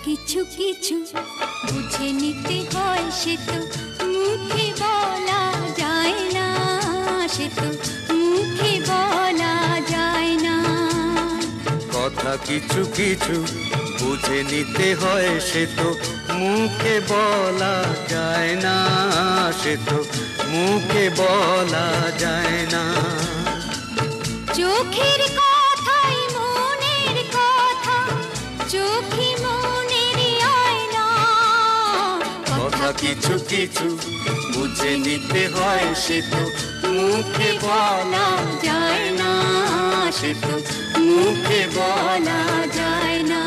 কিছু কিছু বুঝে নিতে হয়, সে তো মুখে বলা যায় না, সে তো মুখে বলা যায় না। কথা কিছু কিছু বুঝে নিতে হয়, সে তো মুখে বলা যায় না, সে তো মুখে বলা যায় না। চোখের কথাই মনের কথা, চোখে মনের আয়না। কথা কিছু কিছু বুঝে নিতে হয়, সে তো মুখে বলা যায় না, সে তো মুখে বলা যায় না।